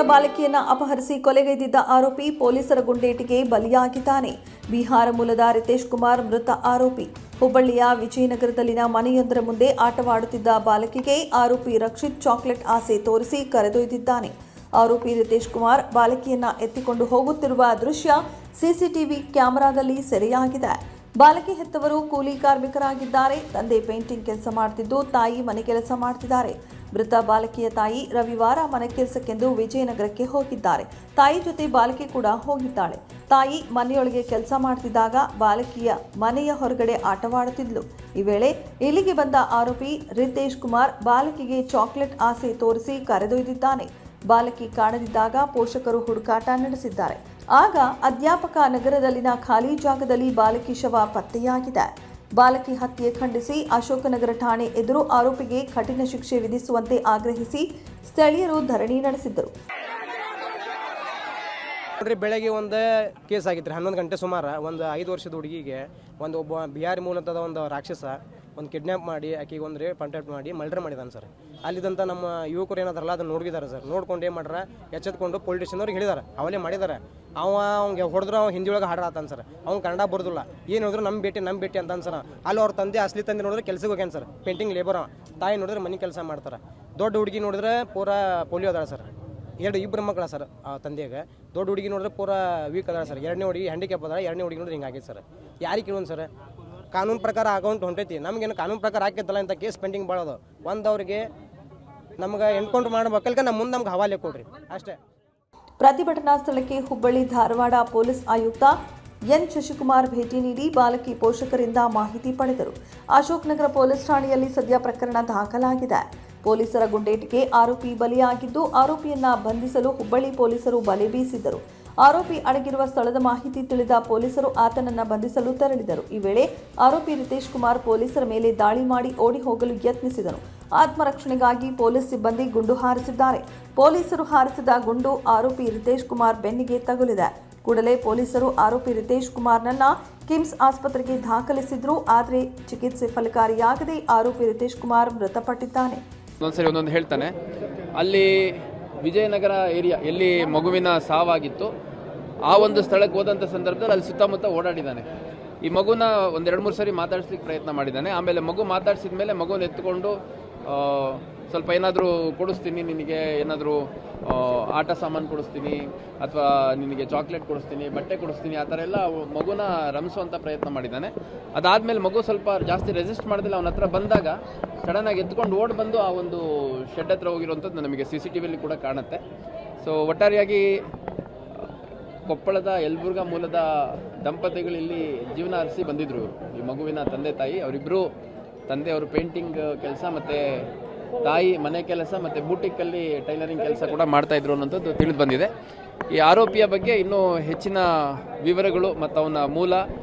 ವರ್ಷದ ಬಾಲಕಿಯನ್ನ ಅಪಹರಿಸಿ ಕೊಲೆಗೈದಿದ್ದ ಆರೋಪಿ ಪೊಲೀಸರ ಗುಂಡೇಟಿಗೆ ಬಲಿಯಾಗಿದ್ದಾನೆ. ಬಿಹಾರ ಮೂಲದ ರಿತೇಶ್ ಕುಮಾರ್ ಮೃತ ಆರೋಪಿ. ಹುಬ್ಬಳ್ಳಿಯ ವಿಜಯನಗರದಲ್ಲಿನ ಮನೆಯೊಂದರ ಮುಂದೆ ಆಟವಾಡುತ್ತಿದ್ದ ಬಾಲಕಿಗೆ ಆರೋಪಿ ರಕ್ಷಿತ್ ಚಾಕ್ಲೇಟ್ ಆಸೆ ತೋರಿಸಿ ಕರೆದೊಯ್ದಿದ್ದಾನೆ. ಆರೋಪಿ ರಿತೇಶ್ ಕುಮಾರ್ ಬಾಲಕಿಯನ್ನ ಎತ್ತಿಕೊಂಡು ಹೋಗುತ್ತಿರುವ ದೃಶ್ಯ ಸಿಸಿಟಿವಿ ಕ್ಯಾಮೆರಾದಲ್ಲಿ ಸೆರೆಯಾಗಿದೆ. ಬಾಲಕಿ ಹೆತ್ತವರು ಕೂಲಿ ಕಾರ್ಮಿಕರಾಗಿದ್ದಾರೆ. ತಂದೆ ಪೇಂಟಿಂಗ್ ಕೆಲಸ ಮಾಡುತ್ತಿದ್ದು ತಾಯಿ ಮನೆ ಕೆಲಸ ಮಾಡುತ್ತಿದ್ದಾರೆ. ಮೃತ ಬಾಲಕಿಯ ತಾಯಿ ರವಿವಾರ ಮನೆ ಕೆಲಸಕ್ಕೆಂದು ವಿಜಯನಗರಕ್ಕೆ ಹೋಗಿದ್ದಾರೆ. ತಾಯಿ ಜೊತೆ ಬಾಲಕಿ ಕೂಡ ಹೋಗಿದ್ದಾಳೆ. ತಾಯಿ ಮನೆಯೊಳಗೆ ಕೆಲಸ ಮಾಡುತ್ತಿದ್ದಾಗ ಬಾಲಕಿಯ ಮನೆಯ ಹೊರಗಡೆ ಆಟವಾಡುತ್ತಿದ್ಲು. ಈ ವೇಳೆ ಇಲ್ಲಿಗೆ ಬಂದ ಆರೋಪಿ ರಿತೇಶ್ ಕುಮಾರ್ ಬಾಲಕಿಗೆ ಚಾಕ್ಲೇಟ್ ಆಸೆ ತೋರಿಸಿ ಕರೆದೊಯ್ದಿದ್ದಾನೆ. ಬಾಲಕಿ ಕಾಣದಿದ್ದಾಗ ಪೋಷಕರು ಹುಡುಕಾಟ ನಡೆಸಿದ್ದಾರೆ. ಆಗ ಅಧ್ಯಾಪಕ ನಗರದಲ್ಲಿನ ಖಾಲಿ ಜಾಗದಲ್ಲಿ ಬಾಲಕಿ ಶವ ಪತ್ತೆಯಾಗಿದೆ. ಬಾಲಕಿ ಹತ್ಯೆ ಖಂಡಿಸಿ ಅಶೋಕನಗರ ಠಾಣೆ ಎದುರು ಆರೋಪಿಗೆ ಕಠಿಣ ಶಿಕ್ಷೆ ವಿಧಿಸುವಂತೆ ಆಗ್ರಹಿಸಿ ಸ್ಥಳೀಯರು ಧರಣಿ ನಡೆಸಿದ್ದರು. ಬೆಳಗ್ಗೆ ಒಂದು ಕೇಸ್ ಆಗಿತ್ತು 11 ಗಂಟೆ ಸುಮಾರು. ಒಂದು 5 ವರ್ಷದ ಹುಡುಗಿಗೆ ಒಬ್ಬ ಬಿಹಾರಿ ಮೂಲತದ ಒಂದು ರಾಕ್ಷಸ ಒಂದು ಕಿಡ್ನ್ಯಾಪ್ ಮಾಡಿ ಆಕೆಗೆ ಒಂದು ಕಾಂಟ್ಯಾಕ್ಟ್ ಮಾಡಿ ಮರ್ಡರ್ ಮಾಡಿದಾನೆ ಸರ್. ಅಲ್ಲಿದ್ದಂಥ ನಮ್ಮ ಯುವಕರು ಏನಾದ್ರಲ್ಲ ಅದನ್ನು ನೋಡಿದ್ದಾರೆ ಸರ್. ನೋಡ್ಕೊಂಡು ಏನು ಮಾಡ್ಯಾರ ಎಚ್ಚೆತ್ಕೊಂಡು ಪೊಲೀಸ್ ಸ್ಟೇಷನ್ದವ್ರಿಗೆ ಹೇಳಿದಾರೆ. ಅವಲೇ ಮಾಡಿದ್ದಾರೆ. ಅವ್ನಿಗೆ ಹೊಡೆದ್ರು ಅವ್ನು ಹಿಂದಿ ಒಳಗೆ ಹಾಡಾತಾನೆ ಸರ್. ಅವ್ನು ಕನ್ನಡ ಬರ್ದಿಲ್ಲ. ಏನು ಹೇಳಿದ್ರು ನಮ್ಮ ಭೇಟಿ ಅಂತಾನೆ ಸರ್. ಅಲ್ಲಿ ಅವ್ರ ತಂದೆ ಅಸಲಿ ತಂದೆ ನೋಡಿದ್ರೆ ಕೆಲಸಕ್ಕೆ ಹೋಗ್ಯಾನ ಸರ್. Painting labour. ತಾಯಿ ನೋಡಿದ್ರೆ ಮನೆ ಕೆಲಸ ಮಾಡ್ತಾರೆ. ದೊಡ್ಡ ಹುಡುಗಿ ನೋಡಿದ್ರೆ ಪೂರಾ ಪೋಲಿಯೋ ಅದಾಳ ಸರ್. ಇಬ್ಬರು ಮಕ್ಕಳ ಸರ್ ಆ ತಂದೆಗೆ. ದೊಡ್ಡ ಹುಡುಗಿ ನೋಡಿದ್ರೆ ಪೂರಾ ವೀಕ್ ಅದಾಳ ಸರ್. ಎರಡನೇ ಹುಡುಗಿ ಹ್ಯಾಂಡಿಕ್ಯಾಪ್ ಅದಾಳ. ಎರಡನೇ ಹುಡುಗಿ ನೋಡಿದ್ರೆ ಹಿಂಗಾಗೈತೆ ಸರ್. ಯಾರಿಗೆ ಕೇಳೋಣ ಸರ್? ಕಾನೂನು ಪ್ರಕಾರ ಅಕೌಂಟ್ ಹೊಂಟೈತಿ. ನಮಗೇನು ಕಾನೂನು ಪ್ರಕಾರ ಹಾಕಿದ್ದಲ್ಲ ಇಂಥ ಕೇಸ್ ಪೆಂಡಿಂಗ್ ಭಾಳದು. ಅವ್ರಿಗೆ ನಮ್ಗೆ ಎನ್ಕೌಂಟರ್ ಮಾಡ್ಬೇಕಲ್ಕ ನಮ್ಮ ಮುಂದೆ ನಮ್ಗೆ ಹವಾಲೆ ಕೊಡ್ರಿ ಅಷ್ಟೇ. ಪ್ರತಿಭಟನಾ ಸ್ಥಳಕ್ಕೆ ಹುಬ್ಬಳ್ಳಿ ಧಾರವಾಡ ಪೊಲೀಸ್ ಆಯುಕ್ತ ಎನ್ ಶಶಿಕುಮಾರ್ ಭೇಟಿ ನೀಡಿ ಬಾಲಕಿ ಪೋಷಕರಿಂದ ಮಾಹಿತಿ ಪಡೆದರು. ಅಶೋಕನಗರ ಪೊಲೀಸ್ ಠಾಣೆಯಲ್ಲಿ ಸದ್ಯ ಪ್ರಕರಣ ದಾಖಲಾಗಿದೆ. ಪೊಲೀಸರ ಗುಂಡೇಟಿಗೆ ಆರೋಪಿ ಬಲಿಯಾಗಿದ್ದು ಆರೋಪಿಯನ್ನ ಬಂಧಿಸಲು ಹುಬ್ಬಳ್ಳಿ ಪೊಲೀಸರು ಬಲೆ ಬೀಸಿದ್ದರು. ಆರೋಪಿ ಅಡಗಿರುವ ಸ್ಥಳದ ಮಾಹಿತಿ ತಿಳಿದ ಪೊಲೀಸರು ಆತನನ್ನ ಬಂಧಿಸಲು ತೆರಳಿದರು. ಈ ವೇಳೆ ಆರೋಪಿ ರಿತೇಶ್ ಕುಮಾರ್ ಪೊಲೀಸರ ಮೇಲೆ ದಾಳಿ ಮಾಡಿ ಓಡಿ ಹೋಗಲು ಯತ್ನಿಸಿದನು. ಆತ್ಮರಕ್ಷಣೆಗಾಗಿ ಪೊಲೀಸ್ ಸಿಬ್ಬಂದಿ ಗುಂಡು ಹಾರಿಸಿದ್ದಾರೆ. ಪೊಲೀಸರು ಹಾರಿಸಿದ ಗುಂಡು ಆರೋಪಿ ರಿತೇಶ್ ಕುಮಾರ್ ಬೆನ್ನಿಗೆ ತಗುಲಿದೆ. ಕೂಡಲೇ ಪೊಲೀಸರು ಆರೋಪಿ ರಿತೇಶ್ ಕುಮಾರ್ನನ್ನ ಕಿಮ್ಸ್ ಆಸ್ಪತ್ರೆಗೆ ದಾಖಲಿಸಿದ್ರು. ಆದರೆ ಚಿಕಿತ್ಸೆ ಫಲಕಾರಿಯಾಗದೆ ಆರೋಪಿ ರಿತೇಶ್ ಕುಮಾರ್ ಮೃತಪಟ್ಟಿದ್ದಾನೆ. ಒಂದೊಂದು ಹೇಳ್ತಾನೆ. ಅಲ್ಲಿ ವಿಜಯನಗರ ಏರಿಯಾ ಎಲ್ಲಿ ಮಗುವಿನ ಸಾವಾಗಿತ್ತು ಆ ಒಂದು ಸ್ಥಳಕ್ಕೆ ಹೋದಂಥ ಸಂದರ್ಭದಲ್ಲಿ ಅಲ್ಲಿ ಸುತ್ತಮುತ್ತ ಓಡಾಡಿದ್ದಾನೆ. ಈ ಮಗುನ 1-2-3 ಸರಿ ಮಾತಾಡಿಸ್ಲಿಕ್ಕೆ ಪ್ರಯತ್ನ ಮಾಡಿದ್ದಾನೆ. ಆಮೇಲೆ ಮಗು ಮಾತಾಡಿಸಿದ ಮೇಲೆ ಮಗುನ ಎತ್ತುಕೊಂಡು ಸ್ವಲ್ಪ ಏನಾದರೂ ಕೊಡಿಸ್ತೀನಿ, ನಿನಗೆ ಏನಾದರೂ ಆಟ ಸಾಮಾನು ಕೊಡಿಸ್ತೀನಿ ಅಥವಾ ನಿನಗೆ ಚಾಕ್ಲೇಟ್ ಕೊಡಿಸ್ತೀನಿ, ಬಟ್ಟೆ ಕೊಡಿಸ್ತೀನಿ, ಆ ಥರ ಎಲ್ಲ ಮಗುನ ರಮಿಸುವಂಥ ಪ್ರಯತ್ನ ಮಾಡಿದ್ದಾನೆ. ಅದಾದಮೇಲೆ ಮಗು ಸ್ವಲ್ಪ ಜಾಸ್ತಿ ರೆಸಿಸ್ಟ್ ಮಾಡಿದ್ರೆ ಅವನ ಹತ್ರ ಬಂದಾಗ ಸಡನ್ನಾಗಿ ಎತ್ಕೊಂಡು ಓಡಿ ಬಂದು ಆ ಒಂದು ಶೆಡ್ ಹತ್ರ ಹೋಗಿರುವಂಥದ್ದು ನಮಗೆ CCTVಯಲ್ಲಿ ಕೂಡ ಕಾಣುತ್ತೆ. ಸೊ ಒಟ್ಟಾರೆಯಾಗಿ ಕೊಪ್ಪಳದ ಯಲಬುರ್ಗಾ ಮೂಲದ ದಂಪತಿಗಳು ಇಲ್ಲಿ ಜೀವನ ಅರಸಿ ಬಂದಿದ್ರು. ಈ ಮಗುವಿನ ತಂದೆ ತಾಯಿ ಅವರಿಬ್ಬರು, ತಂದೆ ಅವರು ಪೇಂಟಿಂಗ್ ಕೆಲಸ ಮತ್ತು ತಾಯಿ ಮನೆ ಕೆಲಸ ಮತ್ತು ಬೂಟಿಕ್ಕಲ್ಲಿ ಟೈಲರಿಂಗ್ ಕೆಲಸ ಕೂಡ ಮಾಡ್ತಾಯಿದ್ರು ಅನ್ನೋಂಥದ್ದು ತಿಳಿದು ಬಂದಿದೆ. ಈ ಆರೋಪಿಯ ಬಗ್ಗೆ ಇನ್ನೂ ಹೆಚ್ಚಿನ ವಿವರಗಳು ಮತ್ತು ಅವನ ಮೂಲ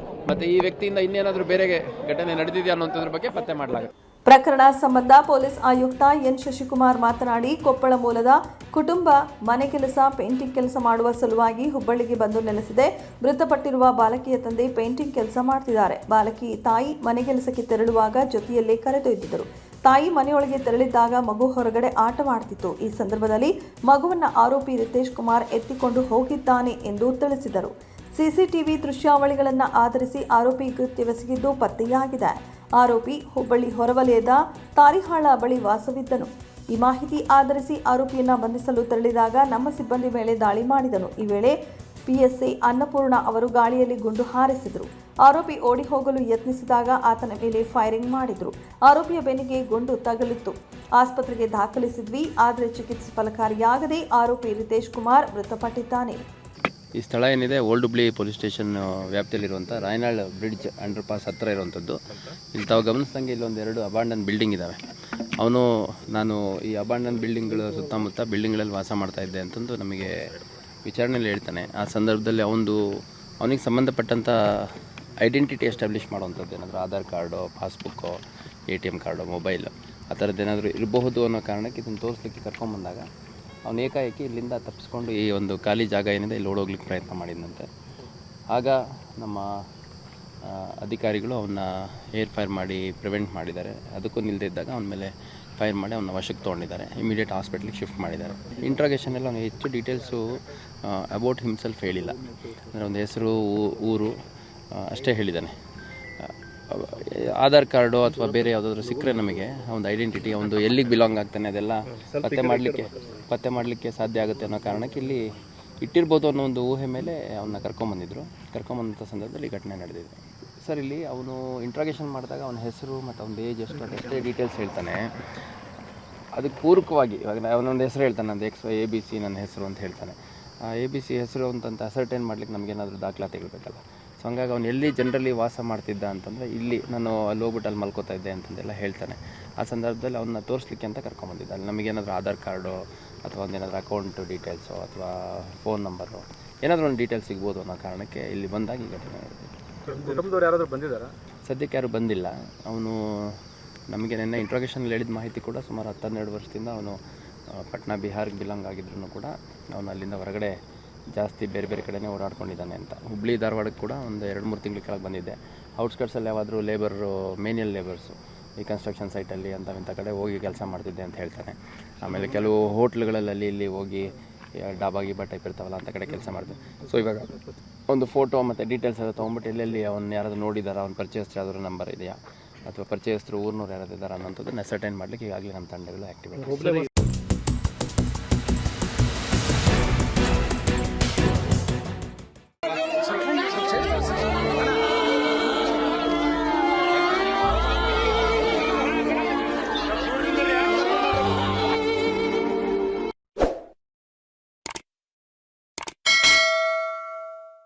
ಮತ್ತು ಈ ವ್ಯಕ್ತಿಯಿಂದ ಇನ್ನೇನಾದರೂ ಬೇರೆ ಘಟನೆ ನಡೆದಿದೆಯಾ ಅನ್ನೋಂಥದ್ರ ಬಗ್ಗೆ ಪತ್ತೆ ಮಾಡಲಾಗುತ್ತೆ. ಪ್ರಕರಣ ಸಂಬಂಧ ಪೊಲೀಸ್ ಆಯುಕ್ತ ಎನ್ ಶಶಿಕುಮಾರ್ ಮಾತನಾಡಿ, ಕೊಪ್ಪಳ ಮೂಲದ ಕುಟುಂಬ ಮನೆ ಕೆಲಸ, ಪೇಂಟಿಂಗ್ ಕೆಲಸ ಮಾಡುವ ಸಲುವಾಗಿ ಹುಬ್ಬಳ್ಳಿಗೆ ಬಂದು ನೆಲೆಸಿದೆ. ಮೃತಪಟ್ಟಿರುವ ಬಾಲಕಿಯ ತಂದೆ ಪೇಂಟಿಂಗ್ ಕೆಲಸ ಮಾಡ್ತಿದ್ದಾರೆ. ಬಾಲಕಿ ತಾಯಿ ಮನೆ ಕೆಲಸಕ್ಕೆ ತೆರಳುವಾಗ ಜೊತೆಯಲ್ಲೇ ಕರೆದೊಯ್ದಿದ್ದರು. ತಾಯಿ ಮನೆಯೊಳಗೆ ತೆರಳಿದ್ದಾಗ ಮಗು ಹೊರಗಡೆ ಆಟವಾಡ್ತಿತ್ತು. ಈ ಸಂದರ್ಭದಲ್ಲಿ ಮಗುವನ್ನ ಆರೋಪಿ ರಿತೇಶ್ ಕುಮಾರ್ ಎತ್ತಿಕೊಂಡು ಹೋಗಿದ್ದಾನೆ ಎಂದು ತಿಳಿಸಿದರು. ಸಿಸಿಟಿವಿ ದೃಶ್ಯಾವಳಿಗಳನ್ನು ಆಧರಿಸಿ ಆರೋಪಿ ಕೃತ್ಯವೆಸಗಿದ್ದು ಪತ್ತೆಯಾಗಿದೆ. ಆರೋಪಿ ಹುಬ್ಬಳ್ಳಿ ಹೊರವಲಯದ ತಾರಿಹಾಳ ಬಳಿ ವಾಸವಿದ್ದನು. ಈ ಮಾಹಿತಿ ಆಧರಿಸಿ ಆರೋಪಿಯನ್ನ ಬಂಧಿಸಲು ತೆರಳಿದಾಗ ನಮ್ಮ ಸಿಬ್ಬಂದಿ ಮೇಲೆ ದಾಳಿ ಮಾಡಿದನು. ಈ ವೇಳೆ PSI ಅನ್ನಪೂರ್ಣ ಅವರು ಗಾಳಿಯಲ್ಲಿ ಗುಂಡು ಹಾರಿಸಿದರು. ಆರೋಪಿ ಓಡಿ ಹೋಗಲು ಯತ್ನಿಸಿದಾಗ ಆತನ ಮೇಲೆ ಫೈರಿಂಗ್ ಮಾಡಿದ್ರು. ಆರೋಪಿಯ ಬೆನ್ನಿಗೆ ಗುಂಡು ತಗುಲಿತ್ತು. ಆಸ್ಪತ್ರೆಗೆ ದಾಖಲಿಸಿದ್ವಿ, ಆದರೆ ಚಿಕಿತ್ಸೆ ಫಲಕಾರಿಯಾಗದೆ ಆರೋಪಿ ರಿತೇಶ್ ಕುಮಾರ್ ಮೃತಪಟ್ಟಿದ್ದಾನೆ. ಈ ಸ್ಥಳ ಏನಿದೆ ಓಲ್ಡ್ ಹುಬ್ಳಿ ಪೊಲೀಸ್ ಸ್ಟೇಷನ್ ವ್ಯಾಪ್ತಿಯಲ್ಲಿರುವಂಥ ರಾಯನಾಳ್ ಬ್ರಿಡ್ಜ್ ಅಂಡರ್ ಪಾಸ್ ಹತ್ತಿರ ಇರುವಂಥದ್ದು. ಇಲ್ಲಿ ತಾವು ಗಮನಿಸಿದಂಗೆ ಇಲ್ಲೊಂದು 2 ಅಬಾಂಡನ್ ಬಿಲ್ಡಿಂಗ್ ಇದ್ದಾವೆ. ನಾನು ಈ ಅಬಾಂಡನ್ ಬಿಲ್ಡಿಂಗ್ಗಳ ಸುತ್ತಮುತ್ತ ಬಿಲ್ಡಿಂಗ್ಗಳಲ್ಲಿ ವಾಸ ಮಾಡ್ತಾ ಇದ್ದೆ ಅಂತಂದು ನಮಗೆ ವಿಚಾರಣೆಯಲ್ಲಿ ಹೇಳ್ತಾನೆ. ಆ ಸಂದರ್ಭದಲ್ಲಿ ಅವನಿಗೆ ಸಂಬಂಧಪಟ್ಟಂಥ ಐಡೆಂಟಿಟಿ ಎಸ್ಟಾಬ್ಲಿಷ್ ಮಾಡುವಂಥದ್ದು, ಏನಾದರೂ Aadhaar card, passbook, ATM card, mobile ಆ ಥರದ್ದು ಏನಾದರೂ ಇರಬಹುದು ಅನ್ನೋ ಕಾರಣಕ್ಕೆ ಇದನ್ನು ತೋರಿಸ್ಲಿಕ್ಕೆ ಕರ್ಕೊಂಬಂದಾಗ ಅವನು ಏಕಾಏಕಿ ಇಲ್ಲಿಂದ ತಪ್ಪಿಸ್ಕೊಂಡು ಈ ಒಂದು ಖಾಲಿ ಜಾಗ ಏನಿದೆ ಇಲ್ಲಿ ಓಡೋಗ್ಲಿಕ್ಕೆ ಪ್ರಯತ್ನ ಮಾಡಿದಂತೆ. ಆಗ ನಮ್ಮ ಅಧಿಕಾರಿಗಳು ಅವನ್ನ ಏರ್ ಫೈರ್ ಮಾಡಿ ಪ್ರಿವೆಂಟ್ ಮಾಡಿದ್ದಾರೆ. ಅದಕ್ಕೂ ನಿಲ್ಲದೇ ಇದ್ದಾಗ ಅವನ ಮೇಲೆ ಫೈರ್ ಮಾಡಿ ಅವನ್ನ ವಶಕ್ಕೆ ತೊಗೊಂಡಿದ್ದಾರೆ. ಇಮಿಡಿಯೇಟ್ ಹಾಸ್ಪಿಟ್ಲಿಗೆ ಶಿಫ್ಟ್ ಮಾಡಿದ್ದಾರೆ. ಇಂಟ್ರಾಗೇಷನಲ್ಲಿ ಅವನು ಹೆಚ್ಚು ಡೀಟೇಲ್ಸು ಅಬೌಟ್ ಹಿಮ್ಸೆಲ್ಫ್ ಹೇಳಿಲ್ಲ. ಅಂದರೆ ಒಂದು ಹೆಸರು, ಊರು ಅಷ್ಟೇ ಹೇಳಿದ್ದಾನೆ. ಆಧಾರ್ ಕಾರ್ಡು ಅಥವಾ ಬೇರೆ ಯಾವುದಾದ್ರೂ ಸಿಕ್ಕರೆ ನಮಗೆ ಒಂದು ಐಡೆಂಟಿಟಿ, ಒಂದು ಎಲ್ಲಿಗೆ ಬಿಲಾಂಗ್ ಆಗ್ತಾನೆ ಅದೆಲ್ಲ ಪತ್ತೆ ಮಾಡಲಿಕ್ಕೆ ಸಾಧ್ಯ ಆಗುತ್ತೆ ಅನ್ನೋ ಕಾರಣಕ್ಕೆ ಇಲ್ಲಿ ಇಟ್ಟಿರ್ಬೋದು ಅನ್ನೋ ಒಂದು ಊಹೆ ಮೇಲೆ ಅವನ್ನ ಕರ್ಕೊಂಬಂದಂಥ ಸಂದರ್ಭದಲ್ಲಿ ಈ ಘಟನೆ ನಡೆದಿದೆ. ಸರ್, ಇಲ್ಲಿ ಅವನು ಇಂಟ್ರಾಗೇಷನ್ ಮಾಡಿದಾಗ ಅವನ ಹೆಸರು ಮತ್ತು ಅವನ ಏಜ್ ಎಷ್ಟು ಅದೆಷ್ಟೇ ಡೀಟೇಲ್ಸ್ ಹೇಳ್ತಾನೆ. ಅದಕ್ಕೆ ಪೂರಕವಾಗಿ ಇವಾಗ ಅವನೊಂದು ಹೆಸರು ಹೇಳ್ತಾನೆ, ನಂದು ABC ನನ್ನ ಹೆಸರು ಅಂತ ಹೇಳ್ತಾನೆ. ABC ಹೆಸರು ಅಂತಂತ ಅಸರ್ಟೈನ್ ಮಾಡ್ಲಿಕ್ಕೆ ನಮಗೇನಾದರೂ ದಾಖಲಾತಿಗಳು ಬೇಕಲ್ಲ. ಸೊ ಹಂಗಾಗಿ ಅವನು ಎಲ್ಲಿ ಜನರಲಿ ವಾಸ ಮಾಡ್ತಿದ್ದ ಅಂತಂದರೆ ಇಲ್ಲಿ ನಾನು ಅಲ್ಲಿ ಹೋಗ್ಬಿಟ್ಟು ಅಲ್ಲಿ ಮಲ್ಕೋತಾ ಇದ್ದೆ ಅಂತಂದೆಲ್ಲ ಹೇಳ್ತಾನೆ. ಆ ಸಂದರ್ಭದಲ್ಲಿ ಅವನ್ನ ತೋರಿಸ್ಲಿಕ್ಕೆ ಅಂತ ಕರ್ಕೊಂಬಂದಿದ್ದ. ಅಲ್ಲಿ ನಮಗೇನಾದರೂ ಆಧಾರ್ ಕಾರ್ಡು ಅಥವಾ ಒಂದೇನಾದರೂ ಅಕೌಂಟು ಡೀಟೇಲ್ಸು ಅಥವಾ ಫೋನ್ ನಂಬರು ಏನಾದರೂ ಒಂದು ಡೀಟೇಲ್ಸ್ ಸಿಗ್ಬೋದು ಅನ್ನೋ ಕಾರಣಕ್ಕೆ ಇಲ್ಲಿ ಬಂದಾಗ ಈ ಘಟನೆ ನಡೆದಿದೆ. ಕುಟುಂಬದವ್ರು ಯಾರಾದರೂ ಬಂದಿದ್ದಾರಾ? ಸದ್ಯಕ್ಕೆ ಯಾರೂ ಬಂದಿಲ್ಲ. ಅವನು ನಮಗೆ ನಿನ್ನೆ ಇಂಟ್ರಾಗೇಷನಲ್ಲಿ ಹೇಳಿದ ಮಾಹಿತಿ ಕೂಡ ಸುಮಾರು 10-12 ವರ್ಷದಿಂದ ಅವನು ಪಟ್ನಾ ಬಿಹಾರ್ಗೆ ಬಿಲಾಂಗ್ ಆಗಿದ್ರು ಕೂಡ ಅವನು ಅಲ್ಲಿಂದ ಹೊರಗಡೆ ಜಾಸ್ತಿ ಬೇರೆ ಬೇರೆ ಕಡೆನೇ ಓಡಾಡ್ಕೊಂಡಿದ್ದಾನೆ ಅಂತ. ಹುಬ್ಳಿ ಧಾರವಾಡಕ್ಕೆ ಕೂಡ ಒಂದು 2-3 ತಿಂಗಳ ಕೆಳಗೆ ಬಂದಿದ್ದೆ. ಔಟ್ಸ್ಕರ್ಟ್ಸಲ್ಲಿ ಯಾವಾದರೂ ಮೇನ್ಯಲ್ ಲೇಬರ್ಸು ಈ ಕನ್ಸ್ಟ್ರಕ್ಷನ್ ಸೈಟಲ್ಲಿ ಇಂಥ ಕಡೆ ಹೋಗಿ ಕೆಲಸ ಮಾಡ್ತಿದ್ದೆ ಅಂತ ಹೇಳ್ತಾನೆ. ಆಮೇಲೆ ಕೆಲವು ಹೋಟ್ಲುಗಳಲ್ಲಿ ಅಲ್ಲಿ ಇಲ್ಲಿ ಹೋಗಿ ಡಾಬಾ ಗೀಬಾ ಟೈಪ್ ಇರ್ತಾವಲ್ಲ ಅಂಥ ಕಡೆ ಕೆಲಸ ಮಾಡ್ತೀನಿ. ಸೊ ಇವಾಗ ಒಂದು ಫೋಟೋ ಮತ್ತು ಡೀಟೇಲ್ಸ್ ಎಲ್ಲ ತೊಗೊಂಬಿಟ್ಟು ಎಲ್ಲೆಲ್ಲಿ ಅವ್ನು ಯಾರಾದರೂ ನೋಡಿದಾರ, ಅವ್ನು ಪರಿಚಯಸ್ಥರು ಯಾವ್ದಾದ್ರು ನಂಬರ್ ಇದೆಯಾ ಅಥವಾ ಪರಿಚಯಸ್ಥರು ಊರಿನವ್ರು ಯಾರಾದ್ರು ಇದ್ದಾರೆ ಅನ್ನೋಂಥದ್ದು ನೆಸರ್ಟೈನ್ ಮಾಡಲಿಕ್ಕೆ ಈಗಾಗಲೇ ನಮ್ಮ ತಂಡಗಳು ಆ್ಯಕ್ಟಿವ್.